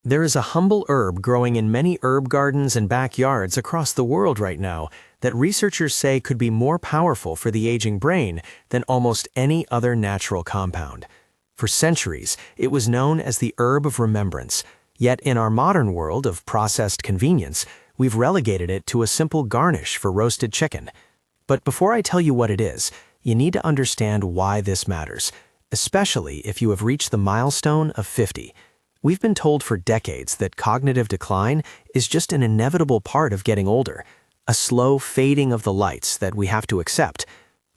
There is a humble herb growing in many herb gardens and backyards across the world right now that researchers say could be more powerful for the aging brain than almost any other natural compound. For centuries, it was known as the herb of remembrance, yet in our modern world of processed convenience, we've relegated it to a simple garnish for roasted chicken. But before I tell you what it is, you need to understand why this matters, especially if you have reached the milestone of 50. We've been told for decades that cognitive decline is just an inevitable part of getting older, a slow fading of the lights that we have to accept.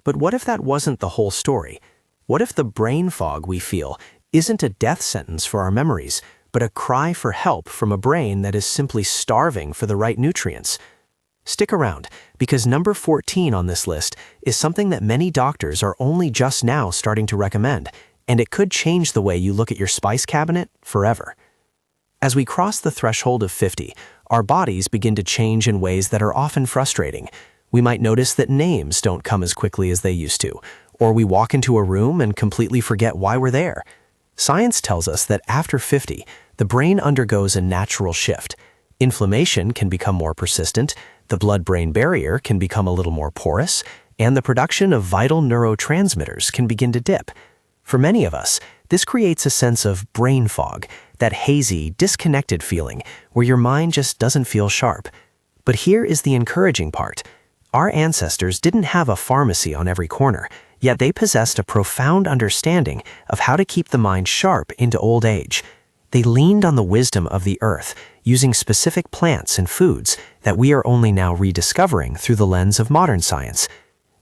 But what if that wasn't the whole story? What if the brain fog we feel isn't a death sentence for our memories, but a cry for help from a brain that is simply starving for the right nutrients? Stick around, because number 14 on this list is something that many doctors are only just now starting to recommend, and it could change the way you look at your spice cabinet forever. As we cross the threshold of 50, our bodies begin to change in ways that are often frustrating. We might notice that names don't come as quickly as they used to, or we walk into a room and completely forget why we're there. Science tells us that after 50, the brain undergoes a natural shift. Inflammation can become more persistent, the blood-brain barrier can become a little more porous, and the production of vital neurotransmitters can begin to dip. For many of us, this creates a sense of brain fog, that hazy, disconnected feeling where your mind just doesn't feel sharp. But here is the encouraging part. Our ancestors didn't have a pharmacy on every corner, yet they possessed a profound understanding of how to keep the mind sharp into old age. They leaned on the wisdom of the earth, using specific plants and foods that we are only now rediscovering through the lens of modern science.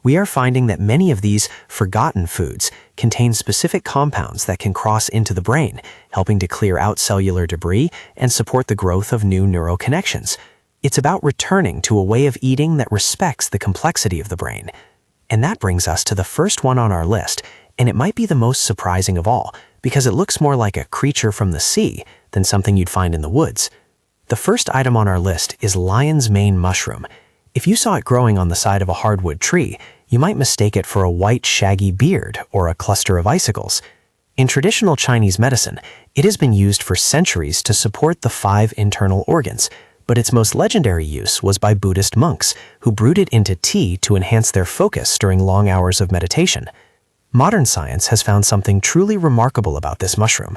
We are finding that many of these forgotten foods contain specific compounds that can cross into the brain, helping to clear out cellular debris and support the growth of new neural connections. It's about returning to a way of eating that respects the complexity of the brain. And that brings us to the first one on our list, and it might be the most surprising of all, because it looks more like a creature from the sea than something you'd find in the woods. The first item on our list is lion's mane mushroom. If you saw it growing on the side of a hardwood tree, you might mistake it for a white, shaggy beard or a cluster of icicles. In traditional Chinese medicine, it has been used for centuries to support the 5 internal organs, but its most legendary use was by Buddhist monks, who brewed it into tea to enhance their focus during long hours of meditation. Modern science has found something truly remarkable about this mushroom.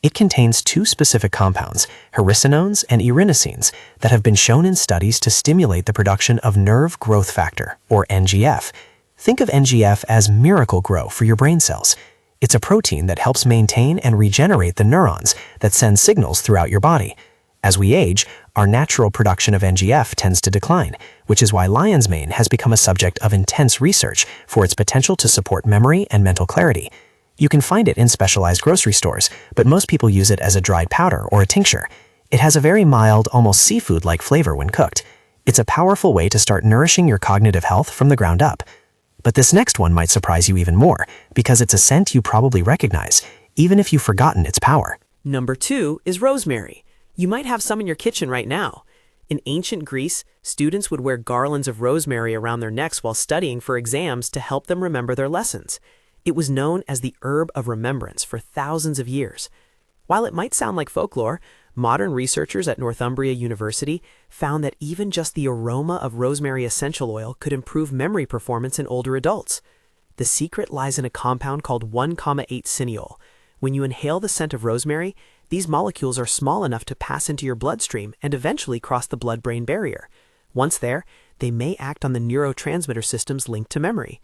It contains 2 specific compounds, hericenones and erinacines, that have been shown in studies to stimulate the production of nerve growth factor, or NGF. Think of NGF as miracle grow for your brain cells. It's a protein that helps maintain and regenerate the neurons that send signals throughout your body. As we age, our natural production of NGF tends to decline, which is why lion's mane has become a subject of intense research for its potential to support memory and mental clarity. You can find it in specialized grocery stores, but most people use it as a dried powder or a tincture. It has a very mild, almost seafood-like flavor when cooked. It's a powerful way to start nourishing your cognitive health from the ground up. But this next one might surprise you even more, because it's a scent you probably recognize, even if you've forgotten its power. Number 2 is rosemary. You might have some in your kitchen right now. In ancient Greece, students would wear garlands of rosemary around their necks while studying for exams to help them remember their lessons. It was known as the herb of remembrance for thousands of years. While it might sound like folklore, modern researchers at Northumbria University found that even just the aroma of rosemary essential oil could improve memory performance in older adults. The secret lies in a compound called 1,8-cineol. When you inhale the scent of rosemary, these molecules are small enough to pass into your bloodstream and eventually cross the blood-brain barrier. Once there, they may act on the neurotransmitter systems linked to memory.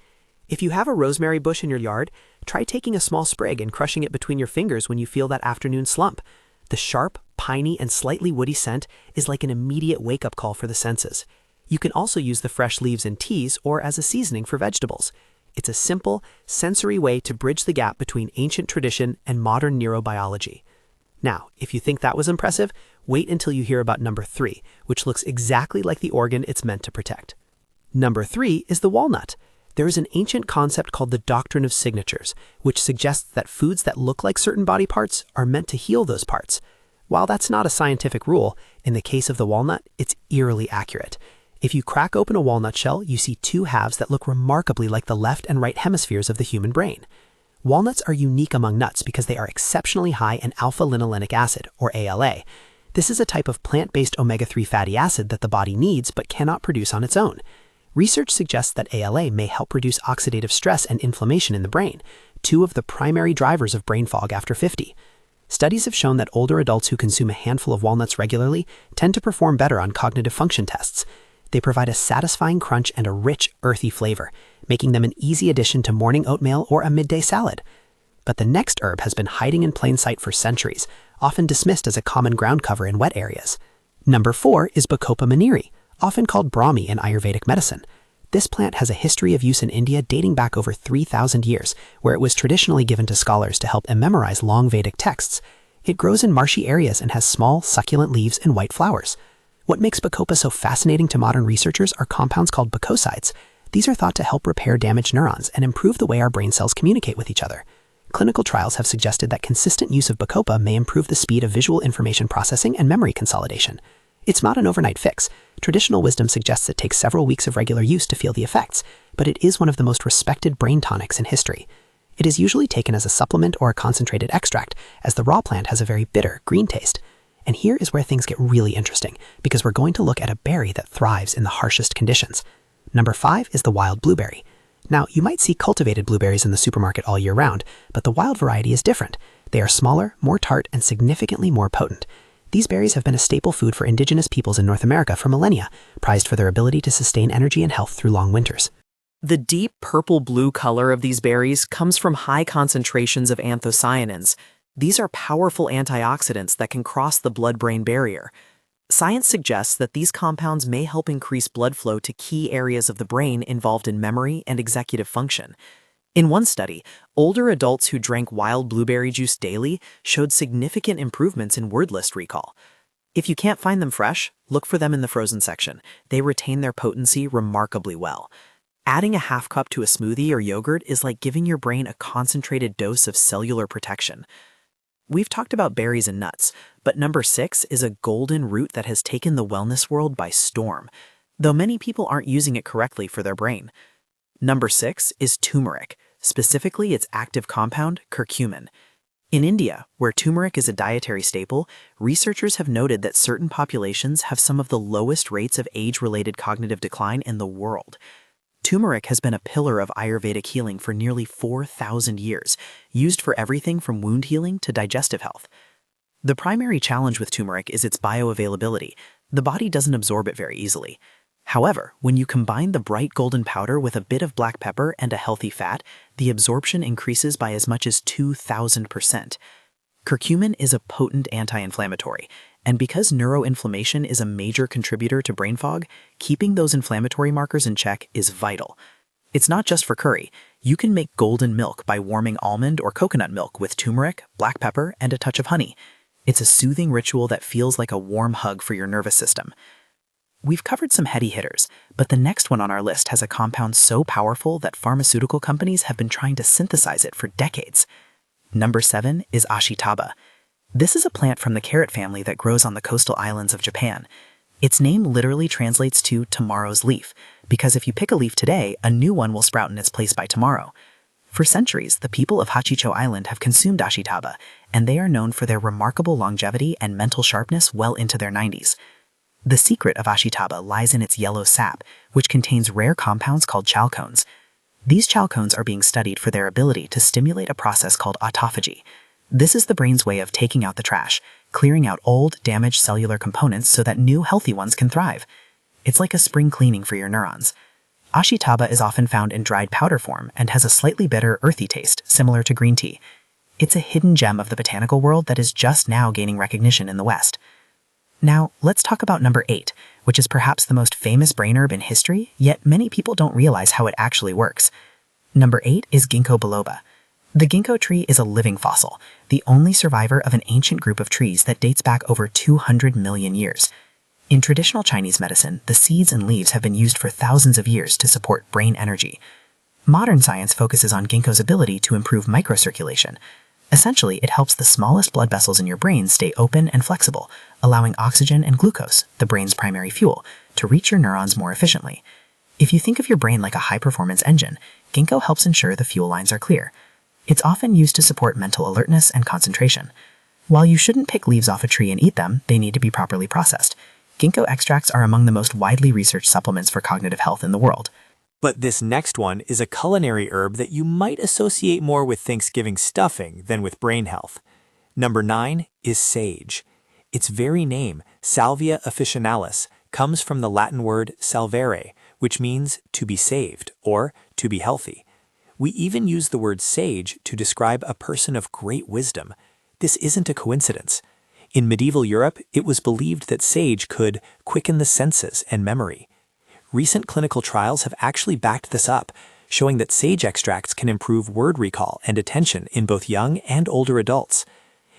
If you have a rosemary bush in your yard, try taking a small sprig and crushing it between your fingers when you feel that afternoon slump. The sharp, piney, and slightly woody scent is like an immediate wake-up call for the senses. You can also use the fresh leaves in teas or as a seasoning for vegetables. It's a simple, sensory way to bridge the gap between ancient tradition and modern neurobiology. Now, if you think that was impressive, wait until you hear about number 3, which looks exactly like the organ it's meant to protect. Number 3 is the walnut. There is an ancient concept called the doctrine of signatures, which suggests that foods that look like certain body parts are meant to heal those parts. While that's not a scientific rule, in the case of the walnut, it's eerily accurate. If you crack open a walnut shell, you see 2 halves that look remarkably like the left and right hemispheres of the human brain. Walnuts are unique among nuts because they are exceptionally high in alpha-linolenic acid, or ALA. This is a type of plant-based omega-3 fatty acid that the body needs but cannot produce on its own. Research suggests that ALA may help reduce oxidative stress and inflammation in the brain, two of the primary drivers of brain fog after 50. Studies have shown that older adults who consume a handful of walnuts regularly tend to perform better on cognitive function tests. They provide a satisfying crunch and a rich, earthy flavor, making them an easy addition to morning oatmeal or a midday salad. But the next herb has been hiding in plain sight for centuries, often dismissed as a common ground cover in wet areas. Number 4 is Bacopa maniri, often called Brahmi in Ayurvedic medicine. This plant has a history of use in India dating back over 3,000 years, where it was traditionally given to scholars to help them memorize long Vedic texts. It grows in marshy areas and has small, succulent leaves and white flowers. What makes Bacopa so fascinating to modern researchers are compounds called bacosides. These are thought to help repair damaged neurons and improve the way our brain cells communicate with each other. Clinical trials have suggested that consistent use of Bacopa may improve the speed of visual information processing and memory consolidation. It's not an overnight fix. Traditional wisdom suggests it takes several weeks of regular use to feel the effects, but it is one of the most respected brain tonics in history. It is usually taken as a supplement or a concentrated extract, as the raw plant has a very bitter, green taste. And here is where things get really interesting, because we're going to look at a berry that thrives in the harshest conditions. Number 5 is the wild blueberry. Now, you might see cultivated blueberries in the supermarket all year round, but the wild variety is different. They are smaller, more tart, and significantly more potent. These berries have been a staple food for indigenous peoples in North America for millennia, prized for their ability to sustain energy and health through long winters. The deep purple-blue color of these berries comes from high concentrations of anthocyanins. These are powerful antioxidants that can cross the blood-brain barrier. Science suggests that these compounds may help increase blood flow to key areas of the brain involved in memory and executive function. In one study, older adults who drank wild blueberry juice daily showed significant improvements in word list recall. If you can't find them fresh, look for them in the frozen section. They retain their potency remarkably well. Adding a half cup to a smoothie or yogurt is like giving your brain a concentrated dose of cellular protection. We've talked about berries and nuts, but number 6 is a golden root that has taken the wellness world by storm, though many people aren't using it correctly for their brain. Number 6 is turmeric, specifically its active compound, curcumin. In India, where turmeric is a dietary staple, researchers have noted that certain populations have some of the lowest rates of age-related cognitive decline in the world. Turmeric has been a pillar of Ayurvedic healing for nearly 4,000 years, used for everything from wound healing to digestive health. The primary challenge with turmeric is its bioavailability. The body doesn't absorb it very easily. However, when you combine the bright golden powder with a bit of black pepper and a healthy fat, the absorption increases by as much as 2,000%. Curcumin is a potent anti-inflammatory, and because neuroinflammation is a major contributor to brain fog, keeping those inflammatory markers in check is vital. It's not just for curry. You can make golden milk by warming almond or coconut milk with turmeric, black pepper, and a touch of honey. It's a soothing ritual that feels like a warm hug for your nervous system. We've covered some heady hitters, but the next one on our list has a compound so powerful that pharmaceutical companies have been trying to synthesize it for decades. Number 7 is ashitaba. This is a plant from the carrot family that grows on the coastal islands of Japan. Its name literally translates to tomorrow's leaf, because if you pick a leaf today, a new one will sprout in its place by tomorrow. For centuries, the people of Hachicho Island have consumed ashitaba, and they are known for their remarkable longevity and mental sharpness well into their 90s. The secret of ashitaba lies in its yellow sap, which contains rare compounds called chalcones. These chalcones are being studied for their ability to stimulate a process called autophagy. This is the brain's way of taking out the trash, clearing out old, damaged cellular components so that new, healthy ones can thrive. It's like a spring cleaning for your neurons. Ashitaba is often found in dried powder form and has a slightly bitter, earthy taste, similar to green tea. It's a hidden gem of the botanical world that is just now gaining recognition in the West. Now, let's talk about number 8, which is perhaps the most famous brain herb in history, yet many people don't realize how it actually works. Number 8 is ginkgo biloba. The ginkgo tree is a living fossil, the only survivor of an ancient group of trees that dates back over 200 million years. In traditional Chinese medicine, the seeds and leaves have been used for thousands of years to support brain energy. Modern science focuses on ginkgo's ability to improve microcirculation. Essentially, it helps the smallest blood vessels in your brain stay open and flexible, allowing oxygen and glucose, the brain's primary fuel, to reach your neurons more efficiently. If you think of your brain like a high-performance engine, ginkgo helps ensure the fuel lines are clear. It's often used to support mental alertness and concentration. While you shouldn't pick leaves off a tree and eat them, they need to be properly processed. Ginkgo extracts are among the most widely researched supplements for cognitive health in the world. But this next one is a culinary herb that you might associate more with Thanksgiving stuffing than with brain health. Number 9 is sage. Its very name, Salvia officinalis, comes from the Latin word salvare, which means to be saved or to be healthy. We even use the word sage to describe a person of great wisdom. This isn't a coincidence. In medieval Europe, it was believed that sage could quicken the senses and memory. Recent clinical trials have actually backed this up, showing that sage extracts can improve word recall and attention in both young and older adults.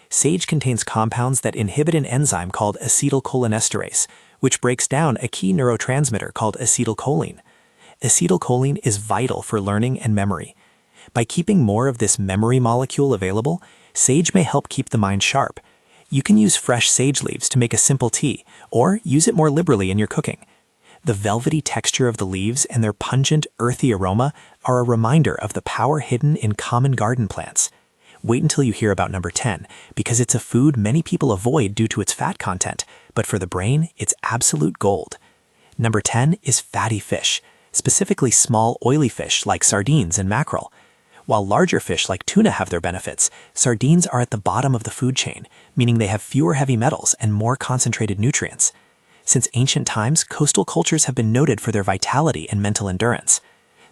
Sage contains compounds that inhibit an enzyme called acetylcholinesterase, which breaks down a key neurotransmitter called acetylcholine. Acetylcholine is vital for learning and memory. By keeping more of this memory molecule available, sage may help keep the mind sharp. You can use fresh sage leaves to make a simple tea, or use it more liberally in your cooking. The velvety texture of the leaves and their pungent, earthy aroma are a reminder of the power hidden in common garden plants. Wait until you hear about number 10, because it's a food many people avoid due to its fat content, but for the brain, it's absolute gold. Number 10 is fatty fish, specifically small, oily fish like sardines and mackerel. While larger fish like tuna have their benefits, sardines are at the bottom of the food chain, meaning they have fewer heavy metals and more concentrated nutrients. Since ancient times, coastal cultures have been noted for their vitality and mental endurance.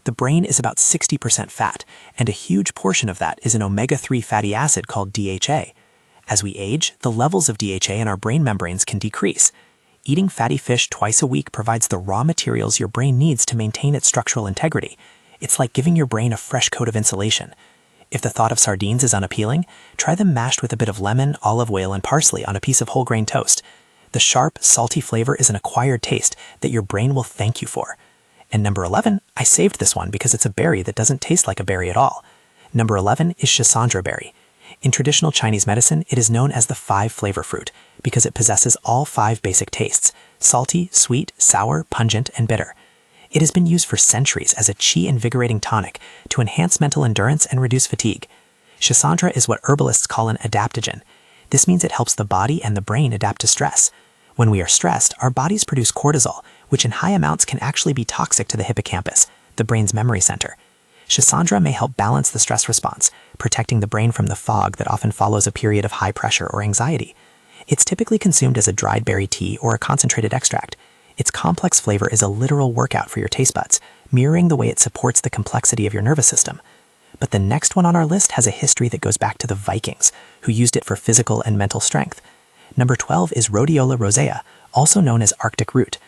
The brain is about 60% fat, and a huge portion of that is an omega-3 fatty acid called DHA. As we age, the levels of DHA in our brain membranes can decrease. Eating fatty fish twice a week provides the raw materials your brain needs to maintain its structural integrity. It's like giving your brain a fresh coat of insulation. If the thought of sardines is unappealing, try them mashed with a bit of lemon, olive oil, and parsley on a piece of whole grain toast. The sharp, salty flavor is an acquired taste that your brain will thank you for. And number 11, I saved this one because it's a berry that doesn't taste like a berry at all. Number 11 is Schisandra berry. In traditional Chinese medicine, it is known as the 5-flavor fruit because it possesses all 5 basic tastes: salty, sweet, sour, pungent, and bitter. It has been used for centuries as a qi-invigorating tonic to enhance mental endurance and reduce fatigue. Schisandra is what herbalists call an adaptogen. This means it helps the body and the brain adapt to stress. When we are stressed, our bodies produce cortisol, which in high amounts can actually be toxic to the hippocampus, the brain's memory center. Schisandra may help balance the stress response, protecting the brain from the fog that often follows a period of high pressure or anxiety. It's typically consumed as a dried berry tea or a concentrated extract. Its complex flavor is a literal workout for your taste buds, mirroring the way it supports the complexity of your nervous system. But the next one on our list has a history that goes back to the Vikings, who used it for physical and mental strength. Number 12 is Rhodiola rosea, also known as Arctic root.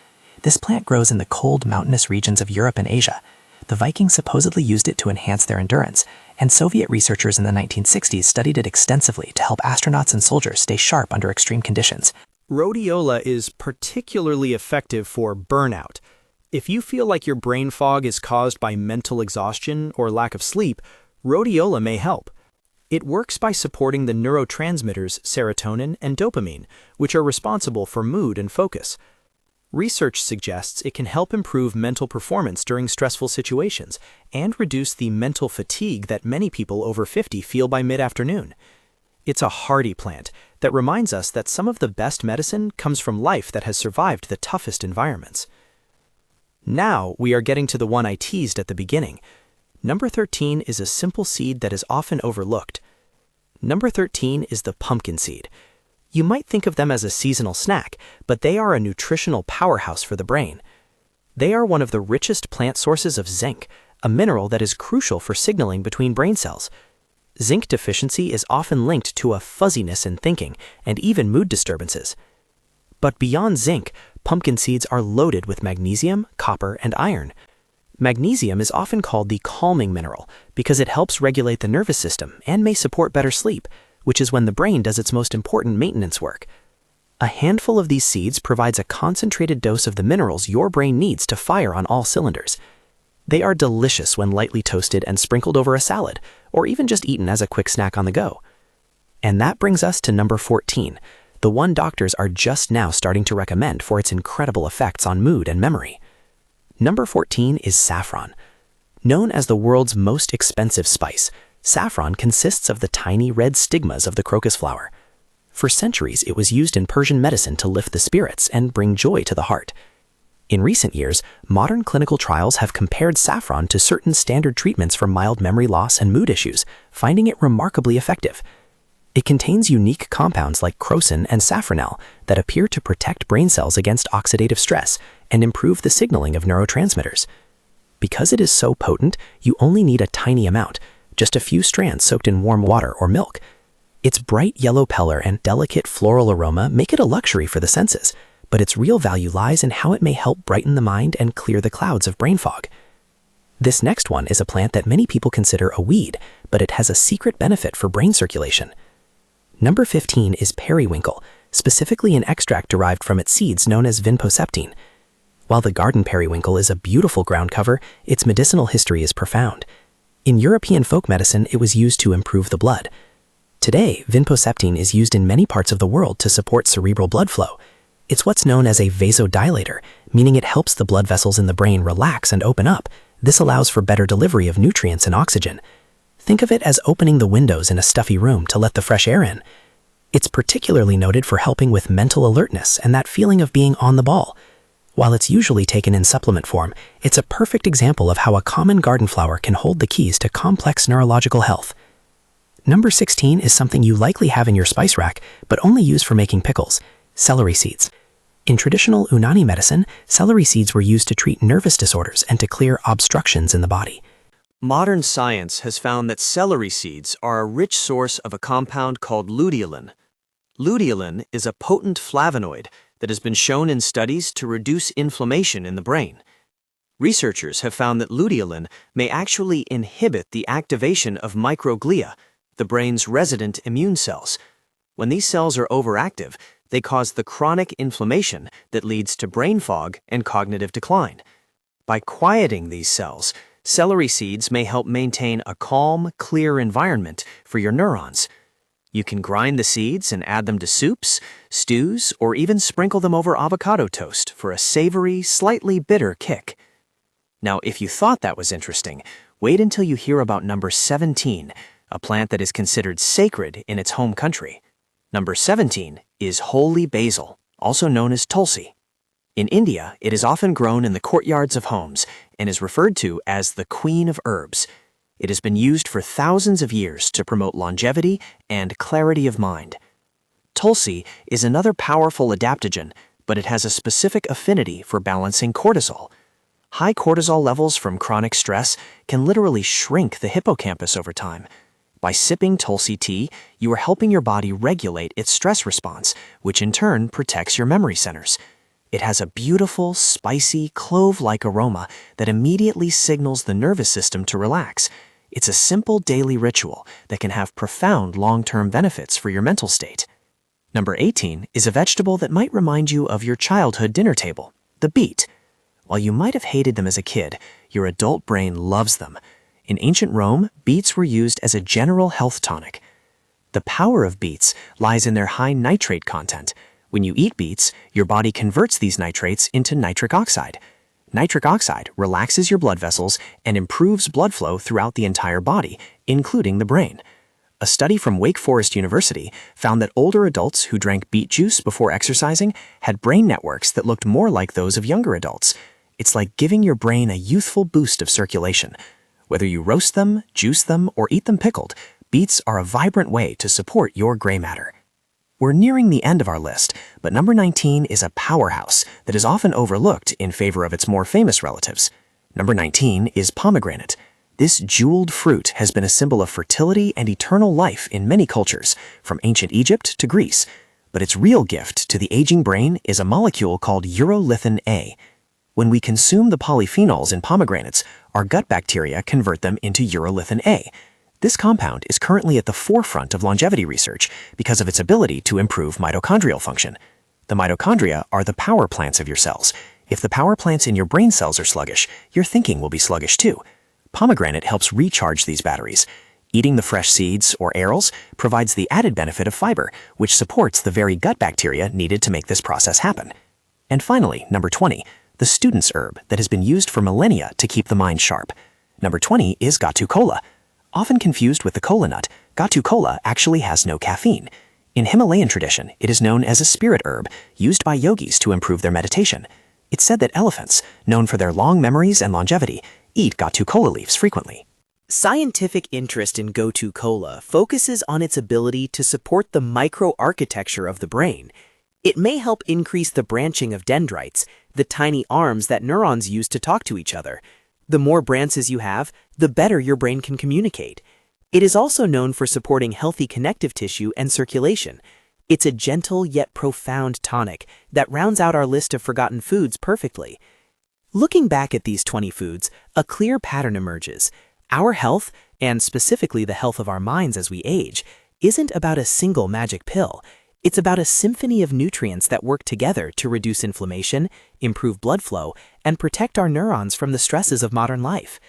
This plant grows in the cold, mountainous regions of Europe and Asia. The Vikings supposedly used it to enhance their endurance, and Soviet researchers in the 1960s studied it extensively to help astronauts and soldiers stay sharp under extreme conditions. Rhodiola is particularly effective for burnout. If you feel like your brain fog is caused by mental exhaustion or lack of sleep, rhodiola may help. It works by supporting the neurotransmitters serotonin and dopamine, which are responsible for mood and focus. Research suggests it can help improve mental performance during stressful situations and reduce the mental fatigue that many people over 50 feel by mid-afternoon. It's a hardy plant that reminds us that some of the best medicine comes from life that has survived the toughest environments. Now we are getting to the one I teased at the beginning. Number 13 is a simple seed that is often overlooked. Number 13 is the pumpkin seed. You might think of them as a seasonal snack, but they are a nutritional powerhouse for the brain. They are one of the richest plant sources of zinc, a mineral that is crucial for signaling between brain cells. Zinc deficiency is often linked to a fuzziness in thinking and even mood disturbances. But beyond zinc, pumpkin seeds are loaded with magnesium, copper, and iron. Magnesium is often called the calming mineral because it helps regulate the nervous system and may support better sleep, which is when the brain does its most important maintenance work. A handful of these seeds provides a concentrated dose of the minerals your brain needs to fire on all cylinders. They are delicious when lightly toasted and sprinkled over a salad, or even just eaten as a quick snack on the go. And that brings us to number 14, the one doctors are just now starting to recommend for its incredible effects on mood and memory. Number 14 is saffron. Known as the world's most expensive spice, saffron consists of the tiny red stigmas of the crocus flower. For centuries, it was used in Persian medicine to lift the spirits and bring joy to the heart. In recent years, modern clinical trials have compared saffron to certain standard treatments for mild memory loss and mood issues, finding it remarkably effective. It contains unique compounds like crocin and safranal that appear to protect brain cells against oxidative stress and improve the signaling of neurotransmitters. Because it is so potent, you only need a tiny amount, just a few strands soaked in warm water or milk. Its bright yellow color and delicate floral aroma make it a luxury for the senses, but its real value lies in how it may help brighten the mind and clear the clouds of brain fog. This next one is a plant that many people consider a weed, but it has a secret benefit for brain circulation. Number 15 is periwinkle, specifically an extract derived from its seeds known as vinposeptine. While the garden periwinkle is a beautiful ground cover, its medicinal history is profound. In European folk medicine, it was used to improve the blood. Today, vinposeptine is used in many parts of the world to support cerebral blood flow. It's what's known as a vasodilator, meaning it helps the blood vessels in the brain relax and open up. This allows for better delivery of nutrients and oxygen. Think of it as opening the windows in a stuffy room to let the fresh air in. It's particularly noted for helping with mental alertness and that feeling of being on the ball. While it's usually taken in supplement form, it's a perfect example of how a common garden flower can hold the keys to complex neurological health. Number 16 is something you likely have in your spice rack, but only use for making pickles: celery seeds. In traditional Unani medicine, celery seeds were used to treat nervous disorders and to clear obstructions in the body. Modern science has found that celery seeds are a rich source of a compound called luteolin. Luteolin is a potent flavonoid that has been shown in studies to reduce inflammation in the brain. Researchers have found that luteolin may actually inhibit the activation of microglia, the brain's resident immune cells. When these cells are overactive, they cause the chronic inflammation that leads to brain fog and cognitive decline. By quieting these cells, celery seeds may help maintain a calm, clear environment for your neurons. You can grind the seeds and add them to soups, stews, or even sprinkle them over avocado toast for a savory, slightly bitter kick. Now, if you thought that was interesting, wait until you hear about number 17, a plant that is considered sacred in its home country. Number 17 is holy basil, also known as tulsi. In India, it is often grown in the courtyards of homes and is referred to as the queen of herbs. It has been used for thousands of years to promote longevity and clarity of mind. Tulsi is another powerful adaptogen, but it has a specific affinity for balancing cortisol. High cortisol levels from chronic stress can literally shrink the hippocampus over time. By sipping Tulsi tea, you are helping your body regulate its stress response, which in turn protects your memory centers. It has a beautiful, spicy, clove-like aroma that immediately signals the nervous system to relax. It's a simple daily ritual that can have profound long-term benefits for your mental state. Number 18 is a vegetable that might remind you of your childhood dinner table, the beet. While you might have hated them as a kid, your adult brain loves them. In ancient Rome, beets were used as a general health tonic. The power of beets lies in their high nitrate content. When you eat beets, your body converts these nitrates into nitric oxide. Nitric oxide relaxes your blood vessels and improves blood flow throughout the entire body, including the brain. A study from Wake Forest University found that older adults who drank beet juice before exercising had brain networks that looked more like those of younger adults. It's like giving your brain a youthful boost of circulation. Whether you roast them, juice them, or eat them pickled, beets are a vibrant way to support your gray matter. We're nearing the end of our list, but number 19 is a powerhouse that is often overlooked in favor of its more famous relatives. Number 19 is pomegranate. This jeweled fruit has been a symbol of fertility and eternal life in many cultures, from ancient Egypt to Greece. But its real gift to the aging brain is a molecule called urolithin A. When we consume the polyphenols in pomegranates, our gut bacteria convert them into urolithin A. This compound is currently at the forefront of longevity research because of its ability to improve mitochondrial function. The mitochondria are the power plants of your cells. If the power plants in your brain cells are sluggish, your thinking will be sluggish too. Pomegranate helps recharge these batteries. Eating the fresh seeds or arils provides the added benefit of fiber, which supports the very gut bacteria needed to make this process happen. And finally, number 20, the student's herb that has been used for millennia to keep the mind sharp. Number 20 is Gatu kola. Often confused with the kola nut, Gatu kola actually has no caffeine. In Himalayan tradition, it is known as a spirit herb, used by yogis to improve their meditation. It's said that elephants, known for their long memories and longevity, eat Gotu kola leaves frequently. Scientific interest in Gotu kola focuses on its ability to support the microarchitecture of the brain. It may help increase the branching of dendrites, the tiny arms that neurons use to talk to each other. The more branches you have, the better your brain can communicate. It is also known for supporting healthy connective tissue and circulation. It's a gentle yet profound tonic that rounds out our list of forgotten foods perfectly. Looking back at these 20 foods, a clear pattern emerges. Our health, and specifically the health of our minds as we age, isn't about a single magic pill. It's about a symphony of nutrients that work together to reduce inflammation, improve blood flow, and protect our neurons from the stresses of modern life.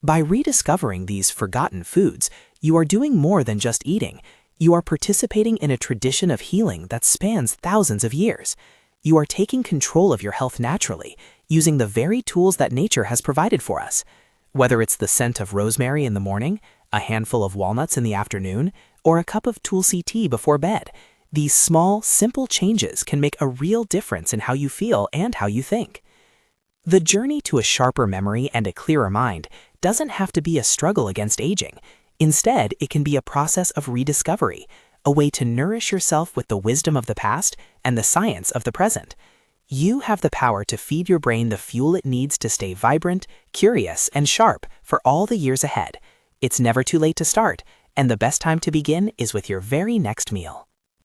By rediscovering these forgotten foods, you are doing more than just eating. You are participating in a tradition of healing that spans thousands of years. You are taking control of your health naturally, using the very tools that nature has provided for us. Whether it's the scent of rosemary in the morning, a handful of walnuts in the afternoon, or a cup of tulsi tea before bed, these small, simple changes can make a real difference in how you feel and how you think. The journey to a sharper memory and a clearer mind doesn't have to be a struggle against aging. Instead, it can be a process of rediscovery, a way to nourish yourself with the wisdom of the past and the science of the present. You have the power to feed your brain the fuel it needs to stay vibrant, curious, and sharp for all the years ahead. It's never too late to start, and the best time to begin is with your very next meal.